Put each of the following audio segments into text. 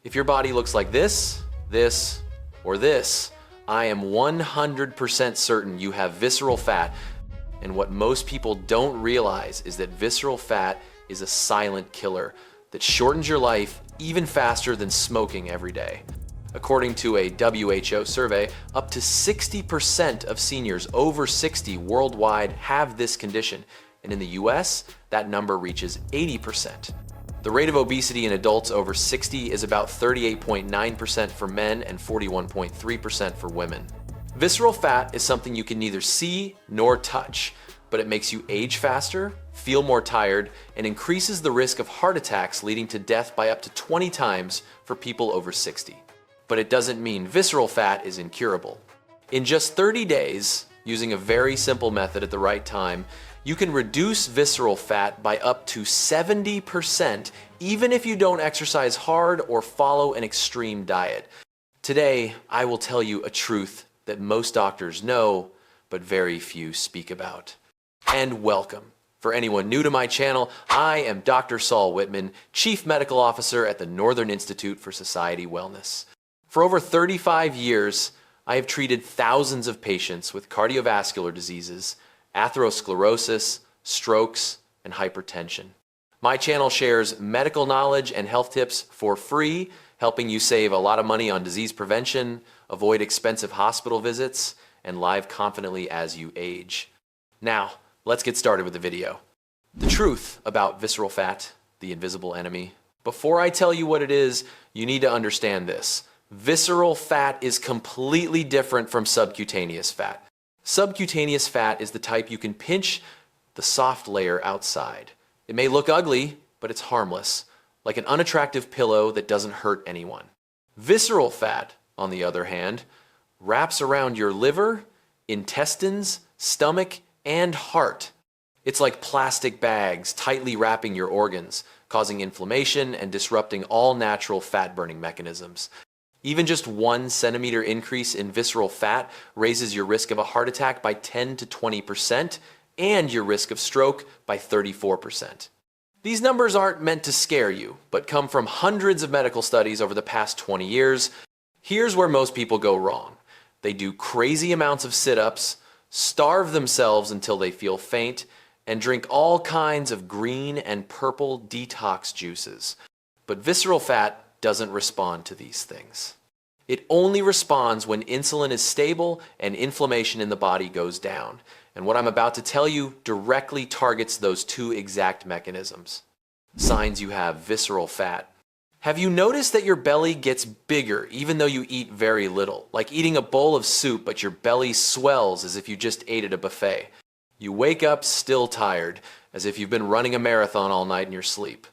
If your body looks like this, or this, I am 100% certain you have visceral fat. And what most people don't realize is that visceral fat is a silent killer that shortens your life even faster than smoking every day. According to a WHO survey, up to 60% of seniors over 60 worldwide have this condition, and in the US, that number reaches 80%. The rate of obesity in adults over 60 is about 38.9% for men and 41.3% for women. Visceral fat is something you can neither see nor touch, but it makes you age faster, feel more tired, and increases the risk of heart attacks leading to death by up to 20 times for people over 60. But it doesn't mean visceral fat is incurable. In just 30 days, using a very simple method at the right time, you can reduce visceral fat by up to 70%, even if you don't exercise hard or follow an extreme diet. Today, I will tell you a truth that most doctors know, but very few speak about. And welcome. For anyone new to my channel, I am Dr. Saul Whitman, Chief Medical Officer at the Northern Institute for Society Wellness. For over 35 years, I have treated thousands of patients with cardiovascular diseases, atherosclerosis, strokes, and hypertension. My channel shares medical knowledge and health tips for free, helping you save a lot of money on disease prevention, avoid expensive hospital visits, and live confidently as you age. Now, let's get started with the video. The truth about visceral fat, the invisible enemy. Before I tell you what it is, you need to understand this. Visceral fat is completely different from subcutaneous fat. Subcutaneous fat is the type you can pinch the soft layer outside. It may look ugly, but it's harmless, like an unattractive pillow that doesn't hurt anyone. Visceral fat, on the other hand, wraps around your liver, intestines, stomach, and heart. It's like plastic bags tightly wrapping your organs, causing inflammation and disrupting all natural fat-burning mechanisms. Even just 1 centimeter increase in visceral fat raises your risk of a heart attack by 10 to 20% and your risk of stroke by 34%. These numbers aren't meant to scare you, but come from hundreds of medical studies over the past 20 years. Here's where most people go wrong. They do crazy amounts of sit-ups, starve themselves until they feel faint, and drink all kinds of green and purple detox juices. But visceral fat doesn't respond to these things. It only responds when insulin is stable and inflammation in the body goes down. And what I'm about to tell you directly targets those two exact mechanisms. Signs you have visceral fat. Have you noticed that your belly gets bigger even though you eat very little? Like eating a bowl of soup, but your belly swells as if you just ate at a buffet. You wake up still tired, as if you've been running a marathon all night in your sleep.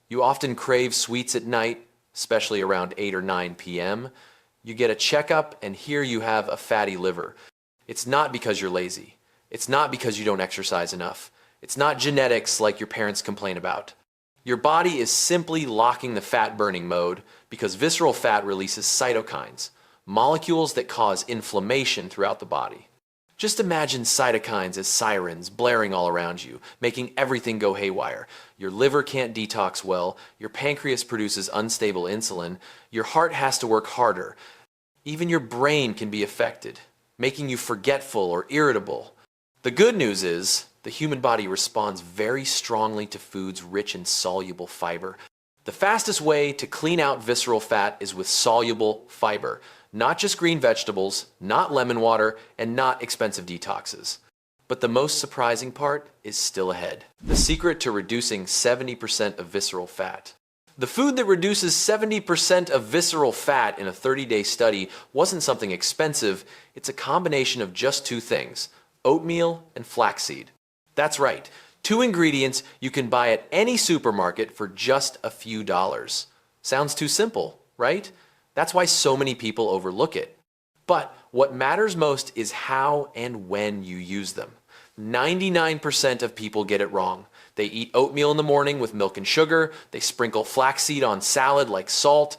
You often crave sweets at night, especially around 8 or 9 p.m. You get a checkup and here you have a fatty liver. It's not because you're lazy. It's not because you don't exercise enough. It's not genetics like your parents complain about. Your body is simply locking the fat-burning mode because visceral fat releases cytokines, molecules that cause inflammation throughout the body. Just imagine cytokines as sirens blaring all around you, making everything go haywire. Your liver can't detox well, your pancreas produces unstable insulin, your heart has to work harder. Even your brain can be affected, making you forgetful or irritable. The good news is, the human body responds very strongly to foods rich in soluble fiber. The fastest way to clean out visceral fat is with soluble fiber. Not just green vegetables, not lemon water, and not expensive detoxes. But the most surprising part is still ahead. The secret to reducing 70% of visceral fat. The food that reduces 70% of visceral fat in a 30-day study wasn't something expensive, it's a combination of just 2 things, oatmeal and flaxseed. That's right, 2 ingredients you can buy at any supermarket for just a few dollars. Sounds too simple, right? That's why so many people overlook it. But what matters most is how and when you use them. 99% of people get it wrong. They eat oatmeal in the morning with milk and sugar. They sprinkle flaxseed on salad like salt.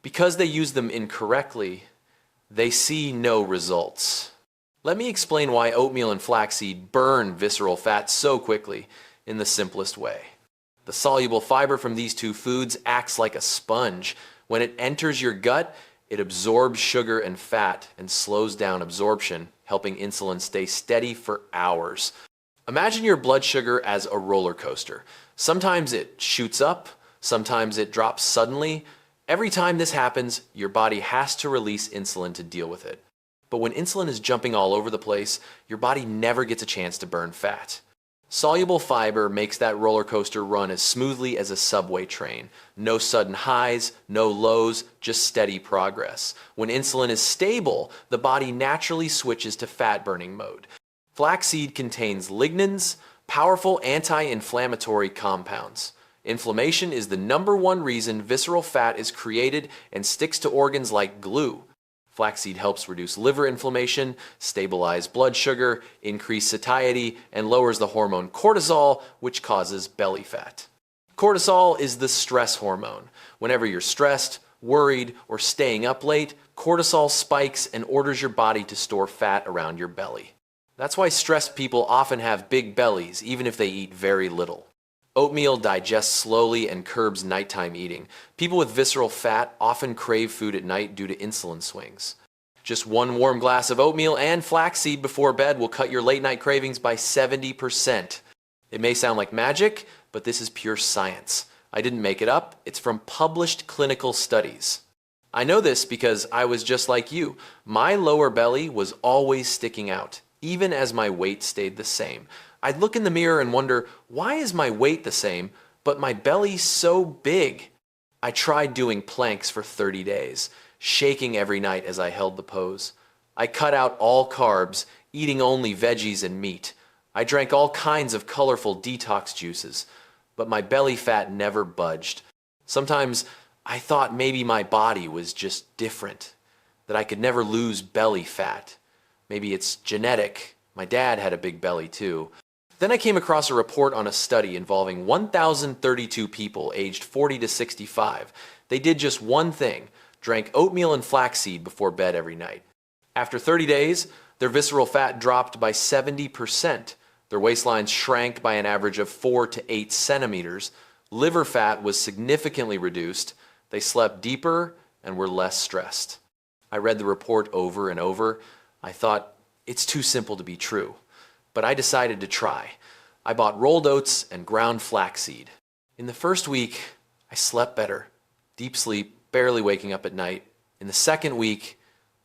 Because they use them incorrectly, they see no results. Let me explain why oatmeal and flaxseed burn visceral fat so quickly in the simplest way. The soluble fiber from these 2 foods acts like a sponge. When it enters your gut, it absorbs sugar and fat and slows down absorption, helping insulin stay steady for hours. Imagine your blood sugar as a roller coaster. Sometimes it shoots up, sometimes it drops suddenly. Every time this happens, your body has to release insulin to deal with it. But when insulin is jumping all over the place, your body never gets a chance to burn fat. Soluble fiber makes that roller coaster run as smoothly as a subway train. No sudden highs, no lows, just steady progress. When insulin is stable, the body naturally switches to fat-burning mode. Flaxseed contains lignans, powerful anti-inflammatory compounds. Inflammation is the #1 reason visceral fat is created and sticks to organs like glue. Flaxseed helps reduce liver inflammation, stabilize blood sugar, increase satiety, and lowers the hormone cortisol, which causes belly fat. Cortisol is the stress hormone. Whenever you're stressed, worried, or staying up late, cortisol spikes and orders your body to store fat around your belly. That's why stressed people often have big bellies, even if they eat very little. Oatmeal digests slowly and curbs nighttime eating. People with visceral fat often crave food at night due to insulin swings. Just one warm glass of oatmeal and flaxseed before bed will cut your late night cravings by 70%. It may sound like magic, but this is pure science. I didn't make it up. It's from published clinical studies. I know this because I was just like you. My lower belly was always sticking out, even as my weight stayed the same. I'd look in the mirror and wonder, why is my weight the same, but my belly so big? I tried doing planks for 30 days, shaking every night as I held the pose. I cut out all carbs, eating only veggies and meat. I drank all kinds of colorful detox juices, but my belly fat never budged. Sometimes I thought maybe my body was just different, that I could never lose belly fat. Maybe it's genetic. My dad had a big belly too. Then I came across a report on a study involving 1,032 people aged 40 to 65. They did just one thing, drank oatmeal and flaxseed before bed every night. After 30 days, their visceral fat dropped by 70%. Their waistlines shrank by an average of 4 to 8 centimeters. Liver fat was significantly reduced. They slept deeper and were less stressed. I read the report over and over. I thought, it's too simple to be true. But I decided to try. I bought rolled oats and ground flaxseed. In the first week, I slept better. Deep sleep, barely waking up at night. In the second week,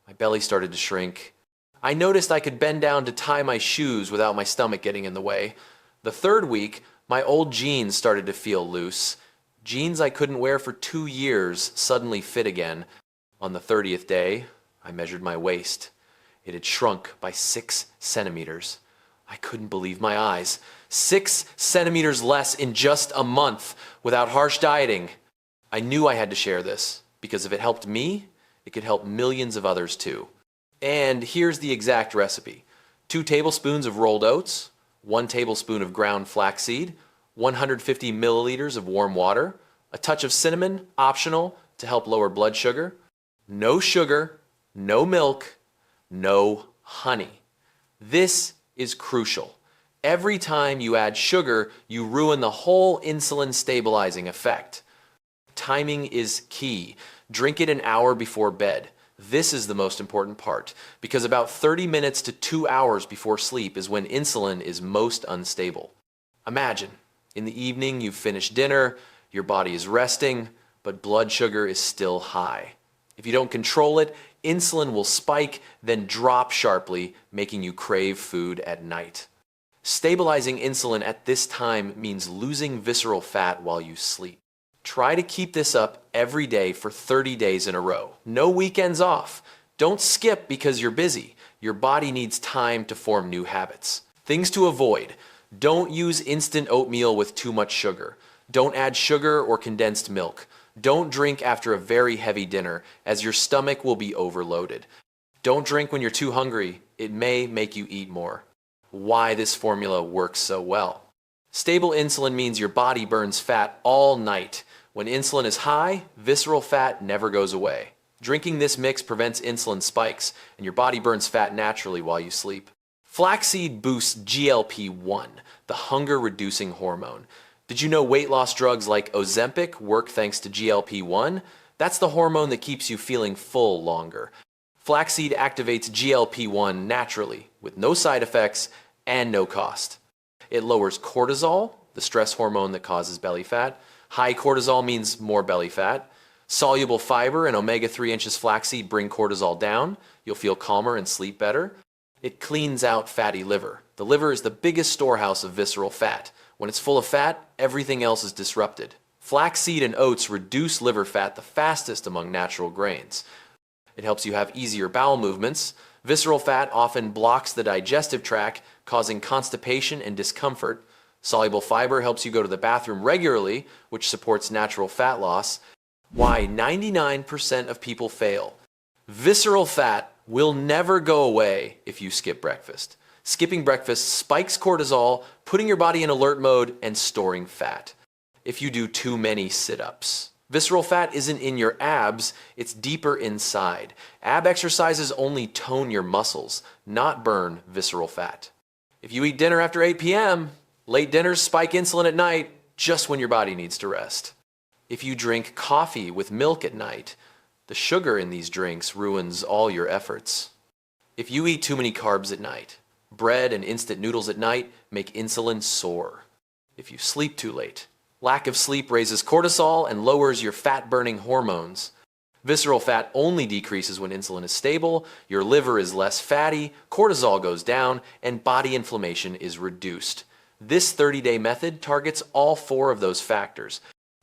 my belly started to shrink. I noticed I could bend down to tie my shoes without my stomach getting in the way. The third week, my old jeans started to feel loose. Jeans I couldn't wear for 2 years suddenly fit again. On the 30th day, I measured my waist. It had shrunk by 6 centimeters. I couldn't believe my eyes. 6 centimeters less in just a month without harsh dieting. I knew I had to share this because if it helped me, it could help millions of others too. And here's the exact recipe. 2 tablespoons of rolled oats, 1 tablespoon of ground flaxseed, 150 milliliters of warm water, a touch of cinnamon, optional, to help lower blood sugar, no sugar, no milk, no honey. This is crucial. Every time you add sugar, you ruin the whole insulin stabilizing effect. Timing is key. Drink it an hour before bed. This is the most important part, because about 30 minutes to 2 hours before sleep is when insulin is most unstable. Imagine, in the evening you've finished dinner, your body is resting, but blood sugar is still high. If you don't control it, insulin will spike, then drop sharply, making you crave food at night. Stabilizing insulin at this time means losing visceral fat while you sleep. Try to keep this up every day for 30 days in a row. No weekends off. Don't skip because you're busy. Your body needs time to form new habits. Things to avoid. Don't use instant oatmeal with too much sugar. Don't add sugar or condensed milk. Don't drink after a very heavy dinner, as your stomach will be overloaded. Don't drink when you're too hungry. It may make you eat more. Why this formula works so well. Stable insulin means your body burns fat all night. When insulin is high, visceral fat never goes away. Drinking this mix prevents insulin spikes, and your body burns fat naturally while you sleep. Flaxseed boosts GLP-1, the hunger-reducing hormone. Did you know weight loss drugs like Ozempic work thanks to GLP-1? That's the hormone that keeps you feeling full longer. Flaxseed activates GLP-1 naturally, with no side effects and no cost. It lowers cortisol, the stress hormone that causes belly fat. High cortisol means more belly fat. Soluble fiber and omega-3 inches flaxseed bring cortisol down. You'll feel calmer and sleep better. It cleans out fatty liver. The liver is the biggest storehouse of visceral fat. When it's full of fat, everything else is disrupted. Flaxseed and oats reduce liver fat the fastest among natural grains. It helps you have easier bowel movements. Visceral fat often blocks the digestive tract, causing constipation and discomfort. Soluble fiber helps you go to the bathroom regularly, which supports natural fat loss. Why 99% of people fail. Visceral fat will never go away if you skip breakfast. Skipping breakfast spikes cortisol, putting your body in alert mode and storing fat. If you do too many sit-ups. Visceral fat isn't in your abs, it's deeper inside. Ab exercises only tone your muscles, not burn visceral fat. If you eat dinner after 8 p.m., late dinners spike insulin at night, just when your body needs to rest. If you drink coffee with milk at night, the sugar in these drinks ruins all your efforts. If you eat too many carbs at night, bread and instant noodles at night make insulin soar. If you sleep too late, lack of sleep raises cortisol and lowers your fat-burning hormones. Visceral fat only decreases when insulin is stable, your liver is less fatty, cortisol goes down, and body inflammation is reduced. This 30-day method targets all 4 of those factors.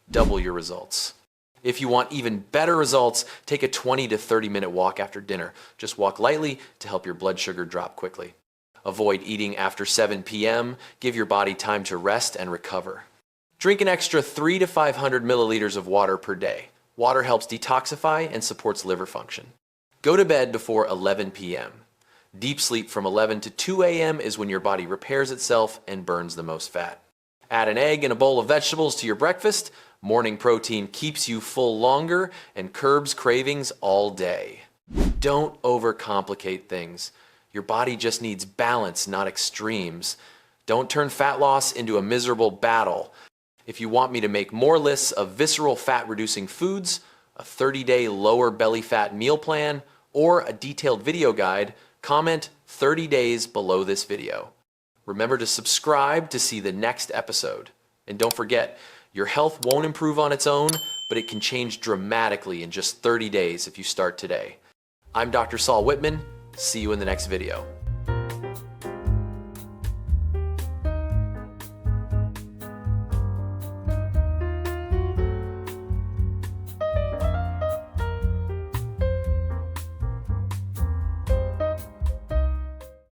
Double your results. If you want even better results, take a 20 to 30-minute walk after dinner. Just walk lightly to help your blood sugar drop quickly. Avoid eating after 7 p.m. Give your body time to rest and recover. Drink an extra 300 to 500 milliliters of water per day. Water helps detoxify and supports liver function. Go to bed before 11 p.m. Deep sleep from 11 to 2 a.m. is when your body repairs itself and burns the most fat. Add an egg and a bowl of vegetables to your breakfast. Morning protein keeps you full longer and curbs cravings all day. Don't overcomplicate things. Your body just needs balance, not extremes. Don't turn fat loss into a miserable battle. If you want me to make more lists of visceral fat-reducing foods, a 30-day lower belly fat meal plan, or a detailed video guide, comment 30 days below this video. Remember to subscribe to see the next episode. And don't forget, your health won't improve on its own, but it can change dramatically in just 30 days if you start today. I'm Dr. Saul Whitman. See you in the next video.